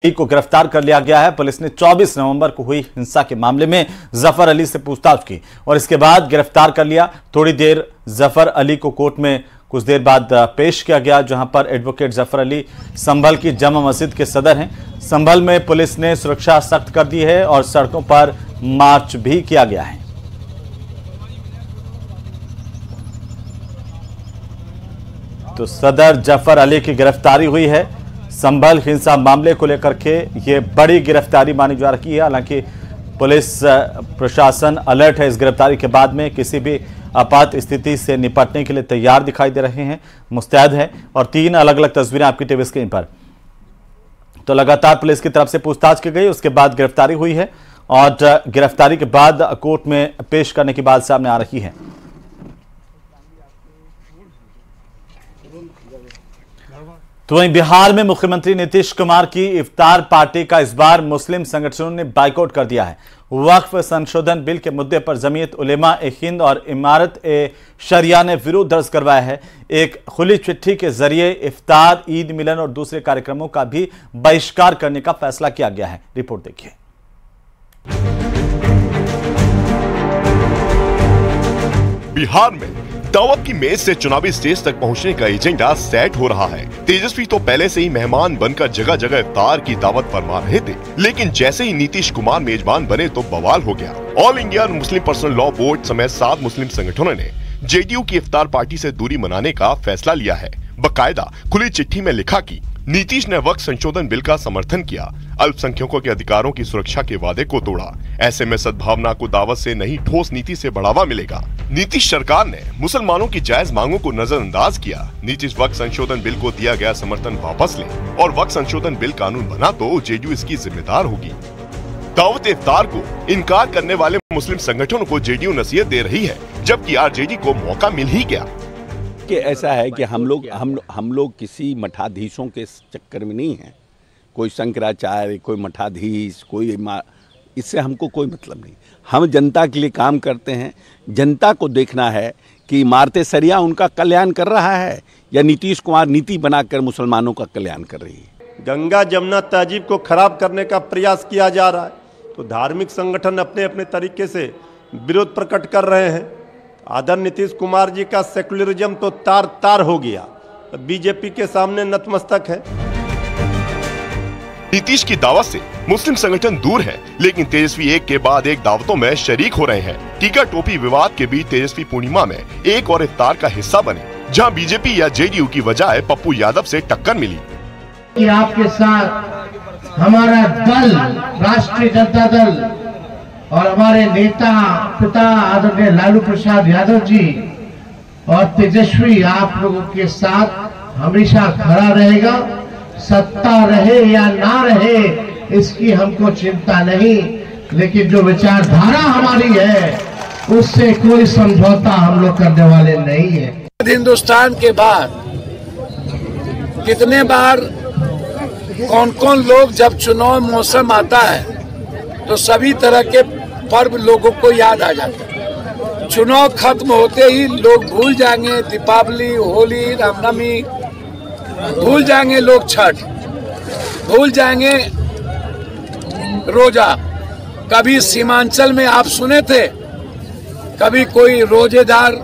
को गिरफ्तार कर लिया गया है। पुलिस ने 24 नवंबर को हुई हिंसा के मामले में जफर अली से पूछताछ की और इसके बाद गिरफ्तार कर लिया। थोड़ी देर जफर अली को कोर्ट में कुछ देर बाद पेश किया गया, जहां पर एडवोकेट जफर अली संभल की जमा मस्जिद के सदर हैं। संभल में पुलिस ने सुरक्षा सख्त कर दी है और सड़कों पर मार्च भी किया गया है। तो सदर जफर अली की गिरफ्तारी हुई है। संभल हिंसा मामले को लेकर के ये बड़ी गिरफ्तारी मानी जा रही है। हालांकि पुलिस प्रशासन अलर्ट है इस गिरफ्तारी के बाद में, किसी भी आपात स्थिति से निपटने के लिए तैयार दिखाई दे रहे हैं, मुस्तैद है। और 3 अलग अलग तस्वीरें आपकी टीवी स्क्रीन पर। तो लगातार पुलिस की तरफ से पूछताछ की गई, उसके बाद गिरफ्तारी हुई है और गिरफ्तारी के बाद कोर्ट में पेश करने की बात सामने आ रही है। तो वहीं बिहार में मुख्यमंत्री नीतीश कुमार की इफ्तार पार्टी का इस बार मुस्लिम संगठनों ने बाइकआउट कर दिया है। वक्फ संशोधन बिल के मुद्दे पर जमीयत उलेमा ए हिंद और इमारत ए शरिया ने विरोध दर्ज करवाया है। एक खुली चिट्ठी के जरिए इफ्तार, ईद मिलन और दूसरे कार्यक्रमों का भी बहिष्कार करने का फैसला किया गया है। रिपोर्ट देखिए। बिहार में दावत की मेज से चुनावी स्टेज तक पहुंचने का एजेंडा सेट हो रहा है। तेजस्वी तो पहले से ही मेहमान बनकर जगह जगह इफ्तार की दावत फरमा रहे थे, लेकिन जैसे ही नीतीश कुमार मेजबान बने तो बवाल हो गया। All India Muslim personal law board समेत 7 मुस्लिम संगठनों ने जेडीयू की इफ्तार पार्टी से दूरी मनाने का फैसला लिया है। बकायदा खुली चिट्ठी में लिखा कि नीतीश ने वक्फ संशोधन बिल का समर्थन किया, अल्पसंख्यकों के अधिकारों की सुरक्षा के वादे को तोड़ा। ऐसे में सद्भावना को दावत से नहीं, ठोस नीति से बढ़ावा मिलेगा। नीतीश सरकार ने मुसलमानों की जायज मांगों को नजरअंदाज किया। नीतीश वक्फ संशोधन बिल को दिया गया समर्थन वापस ले और वक्फ संशोधन बिल कानून बना तो जेडीयू इसकी जिम्मेदार होगी। दावत इफ्तार को इनकार करने वाले मुस्लिम संगठनों को जेडीयू नसीहत दे रही है, जबकि आरजेडी को मौका मिल ही गया। कि ऐसा है कि हम लोग किसी मठाधीशों के चक्कर में नहीं हैं। कोई शंकराचार्य, कोई मठाधीश, कोई इससे हमको कोई मतलब नहीं। हम जनता के लिए काम करते हैं। जनता को देखना है कि इमारत शरिया उनका कल्याण कर रहा है या नीतीश कुमार नीति बनाकर मुसलमानों का कल्याण कर रही है। गंगा जमुना तहजीब को खराब करने का प्रयास किया जा रहा है, तो धार्मिक संगठन अपने अपने तरीके से विरोध प्रकट कर रहे हैं। आदरणीय नीतीश कुमार जी का सेकुलरिज्म तो तार तार हो गया, बीजेपी के सामने नतमस्तक है। नीतीश की दावत से मुस्लिम संगठन दूर है, लेकिन तेजस्वी एक के बाद एक दावतों में शरीक हो रहे हैं। टीका टोपी विवाद के बीच तेजस्वी पूर्णिमा में एक और इफ्तार का हिस्सा बने, जहां बीजेपी या जेडीयू की बजाय पप्पू यादव से टक्कर मिली। कि आपके साथ हमारा दल, राष्ट्रीय जनता दल और हमारे नेता पिता आदरणीय लालू प्रसाद यादव जी और तेजस्वी आप लोगों के साथ हमेशा खड़ा रहेगा। सत्ता रहे या ना रहे इसकी हमको चिंता नहीं, लेकिन जो विचारधारा हमारी है उससे कोई समझौता हम लोग करने वाले नहीं है। हिंदुस्तान के बाद कितने बार कौन कौन लोग जब चुनाव मौसम आता है तो सभी तरह के पर्व लोगों को याद आ जाता है। चुनाव खत्म होते ही लोग भूल जाएंगे दीपावली, होली, रामनवमी, भूल जाएंगे लोग छठ, भूल जाएंगे रोजा। कभी सीमांचल में आप सुने थे, कभी कोई रोजेदार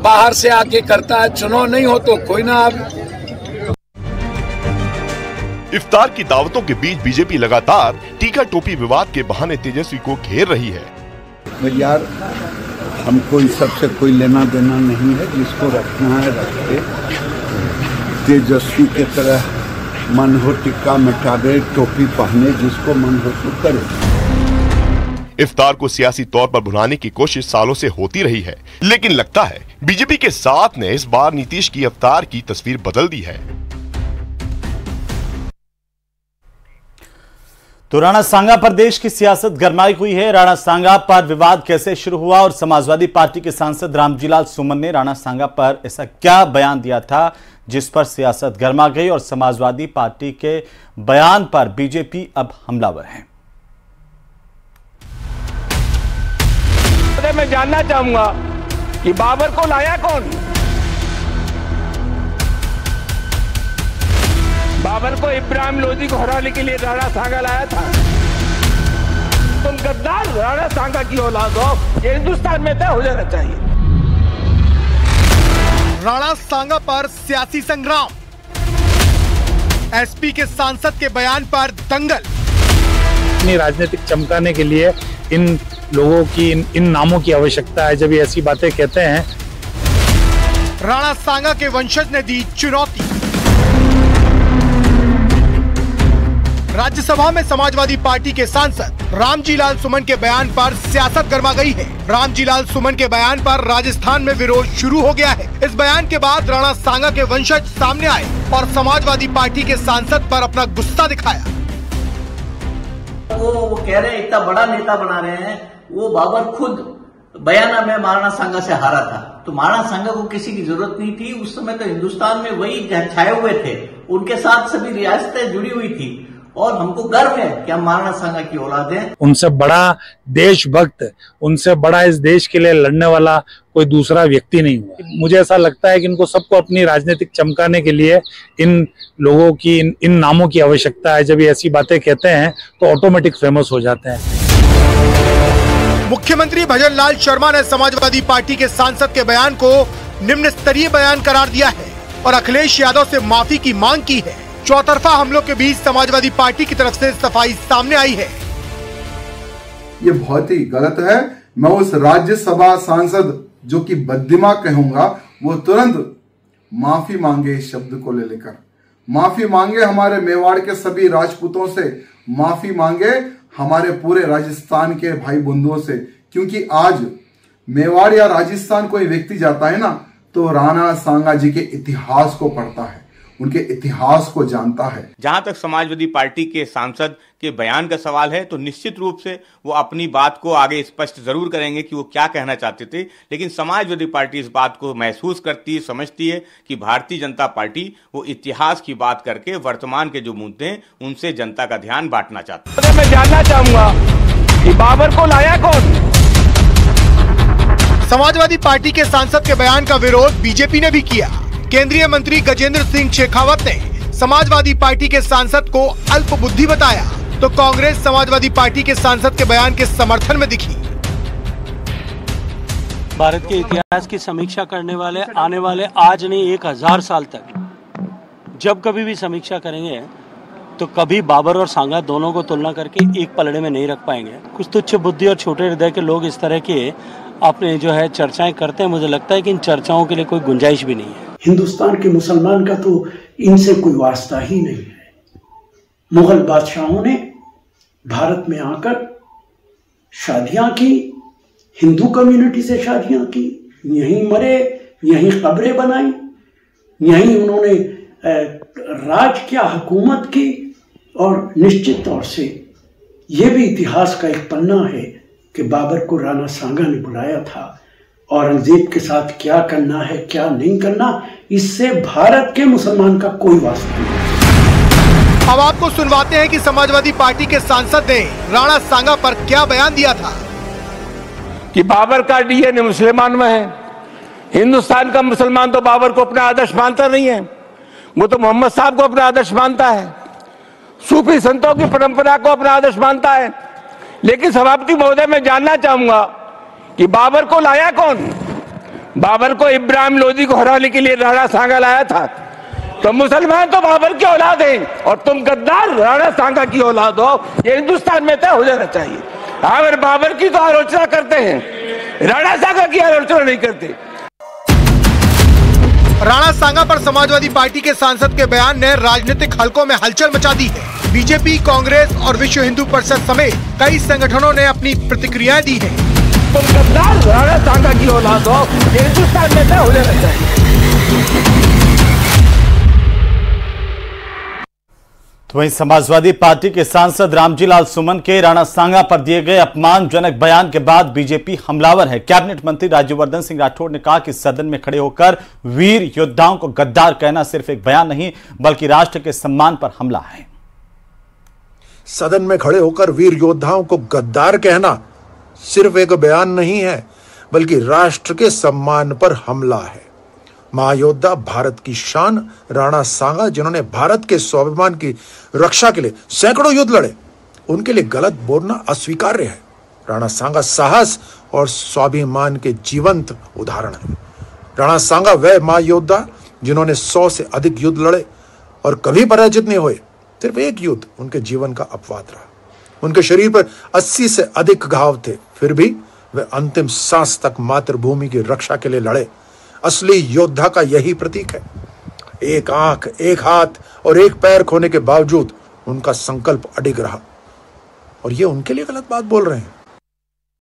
बाहर से आके करता है, चुनाव नहीं हो तो कोई ना। अब इफ्तार की दावतों के बीच बीजेपी लगातार टीका टोपी विवाद के बहाने तेजस्वी को घेर रही है। यार हमको इस सबसे कोई लेना देना नहीं है, जिसको रखना है रखे। तेजस्वी के तरह मन हो टिक्का मिटावे, टोपी पहने, जिसको मन हो तो करे। इफ्तार को सियासी तौर पर भुनाने की कोशिश सालों से होती रही है, लेकिन लगता है बीजेपी के साथ ने इस बार नीतीश की इफ्तार की तस्वीर बदल दी है। तो राणा सांगा पर देश की सियासत गरमाई हुई है। राणा सांगा पर विवाद कैसे शुरू हुआ और समाजवादी पार्टी के सांसद रामजीलाल सुमन ने राणा सांगा पर ऐसा क्या बयान दिया था जिस पर सियासत गरमा गई और समाजवादी पार्टी के बयान पर बीजेपी अब हमलावर है। मैं जानना चाहूंगा कि बाबर को लाया कौन? बाबर को इब्राहिम लोधी को हराने के लिए राणा सांगा लाया था। तुम गद्दार राणा सांगा की औलाद हो, ये हिंदुस्तान में तय हो जाना चाहिए। राणा सांगा पर सियासी संग्राम, एसपी के सांसद के बयान पर दंगल। अपनी राजनीतिक चमकाने के लिए इन लोगों की इन नामों की आवश्यकता है जब ये ऐसी बातें कहते हैं। राणा सांगा के वंशज ने दी चुनौती। राज्यसभा में समाजवादी पार्टी के सांसद रामजी लाल सुमन के बयान पर सियासत गर्मा गई है। रामजी लाल सुमन के बयान पर राजस्थान में विरोध शुरू हो गया है। इस बयान के बाद राणा सांगा के वंशज सामने आए और समाजवादी पार्टी के सांसद पर अपना गुस्सा दिखाया। वो कह रहे हैं इतना बड़ा नेता बना रहे हैं, वो बाबर खुद बयाना में महाराणा सांगा से हारा था, तो महाराणा सांगा को किसी की जरूरत नहीं थी। उस समय तो हिंदुस्तान में वही छाए हुए थे, उनके साथ सभी रियासतें जुड़ी हुई थी और हमको गर्व है कि हम महाराणा सांगा की औलाद हैं। उनसे बड़ा देशभक्त, उनसे बड़ा इस देश के लिए लड़ने वाला कोई दूसरा व्यक्ति नहीं हुआ। मुझे ऐसा लगता है कि इनको सबको अपनी राजनीतिक चमकाने के लिए इन लोगों की इन नामों की आवश्यकता है। जब ये ऐसी बातें कहते हैं तो ऑटोमेटिक फेमस हो जाते हैं। मुख्यमंत्री भजन लाल शर्मा ने समाजवादी पार्टी के सांसद के बयान को निम्न स्तरीय बयान करार दिया है और अखिलेश यादव से माफी की मांग की है। चौतरफा हमलों के बीच समाजवादी पार्टी की तरफ से सफाई सामने आई है। ये बहुत ही गलत है। मैं उस राज्यसभा सांसद जो कि बददिमाग कहूंगा, वो तुरंत माफी मांगे इस शब्द को लेकर, माफी मांगे हमारे मेवाड़ के सभी राजपूतों से, माफी मांगे हमारे पूरे राजस्थान के भाई बंधुओं से, क्योंकि आज मेवाड़ या राजस्थान कोई व्यक्ति जाता है ना तो राणा सांगा जी के इतिहास को पढ़ता है, उनके इतिहास को जानता है। जहां तक समाजवादी पार्टी के सांसद के बयान का सवाल है तो निश्चित रूप से वो अपनी बात को आगे स्पष्ट जरूर करेंगे कि वो क्या कहना चाहते थे, लेकिन समाजवादी पार्टी इस बात को महसूस करती है, समझती है कि भारतीय जनता पार्टी वो इतिहास की बात करके वर्तमान के जो मुद्दे हैं उनसे जनता का ध्यान बांटना चाहती है। मैं जानना चाहूंगा कि बाबर को लाया कौन? समाजवादी पार्टी के सांसद के बयान का विरोध बीजेपी ने भी किया। केंद्रीय मंत्री गजेंद्र सिंह शेखावत ने समाजवादी पार्टी के सांसद को अल्प बुद्धि बताया, तो कांग्रेस समाजवादी पार्टी के सांसद के बयान के समर्थन में दिखी। भारत के इतिहास की समीक्षा करने वाले आने वाले आज नहीं 1000 साल तक जब कभी भी समीक्षा करेंगे तो कभी बाबर और सांगा दोनों को तुलना करके एक पलड़े में नहीं रख पाएंगे। कुछ तुच्छ बुद्धि और छोटे हृदय के लोग इस तरह के अपने जो है चर्चाएं करते हैं। मुझे लगता है कि इन चर्चाओं के लिए कोई गुंजाइश भी नहीं है। हिंदुस्तान के मुसलमान का तो इनसे कोई वास्ता ही नहीं है। मुगल बादशाहों ने भारत में आकर शादियां की, हिंदू कम्युनिटी से शादियां की, यहीं मरे, यहीं कब्रें बनाई, यहीं उन्होंने राज किया, हुकूमत की। और निश्चित तौर से ये भी इतिहास का एक पन्ना है कि बाबर को राणा सांगा ने बुलाया था। औरंगजेब के साथ क्या करना है क्या नहीं करना, इससे भारत के मुसलमान का कोई वास्ता नहीं। अब आपको सुनवाते हैं कि समाजवादी पार्टी के सांसद ने राणा सांगा पर क्या बयान दिया था। कि बाबर का डीएनए मुसलमान में है। हिंदुस्तान का मुसलमान तो बाबर को अपना आदर्श मानता नहीं है, वो तो मोहम्मद साहब को अपना आदर्श मानता है, सूफी संतों की परंपरा को अपना आदर्श मानता है। लेकिन सभापति महोदय, मैं जानना चाहूंगा कि बाबर को लाया कौन? बाबर को इब्राहिम लोधी को हराने के लिए राणा सांगा लाया था, तो मुसलमान तो बाबर की औलाद हैं और तुम गद्दार राणा सांगा की औलाद हो, ये हिंदुस्तान में तय हो जाना चाहिए। अगर बाबर की तो आलोचना करते हैं, राणा सांगा की आलोचना नहीं करते। राणा सांगा पर समाजवादी पार्टी के सांसद के बयान ने राजनीतिक हलकों में हलचल मचा दी है। बीजेपी, कांग्रेस और विश्व हिंदू परिषद समेत कई संगठनों ने अपनी प्रतिक्रियाएं दी है। तुम गद्दार राणा सांगा की औलाद हो, ये हिंदुस्तान में तय हो जाना चाहिए। तो वहीं समाजवादी पार्टी के सांसद रामजी लाल सुमन के राणा सांगा पर दिए गए अपमानजनक बयान के बाद बीजेपी हमलावर है। कैबिनेट मंत्री राज्यवर्धन सिंह राठौड़ ने कहा कि सदन में खड़े होकर वीर योद्धाओं को गद्दार कहना सिर्फ एक बयान नहीं बल्कि राष्ट्र के सम्मान पर हमला है। सदन में खड़े होकर वीर योद्धाओं को गद्दार कहना सिर्फ एक बयान नहीं है बल्कि राष्ट्र के सम्मान पर हमला है। महायोद्धा, भारत की शान राणा सांगा, जिन्होंने भारत के स्वाभिमान की रक्षा के लिए सैकड़ों युद्ध लड़े, उनके लिए गलत बोलना अस्वीकार्य है। राणा सांगा साहस और स्वाभिमान के जीवंत उदाहरण है। राणा सांगा वह महायोद्धा जिन्होंने 100 से अधिक युद्ध लड़े और कभी पराजित नहीं हुए। सिर्फ एक युद्ध उनके जीवन का अपवाद रहा। उनके शरीर पर 80 से अधिक घाव थे, फिर भी वे अंतिम सांस तक मातृभूमि की रक्षा के लिए लड़े। असली योद्धा का यही प्रतीक है। एक आंख, एक हाथ और एक पैर खोने के बावजूद उनका संकल्प अडिग रहा। और ये उनके लिए गलत बात बोल रहे हैं।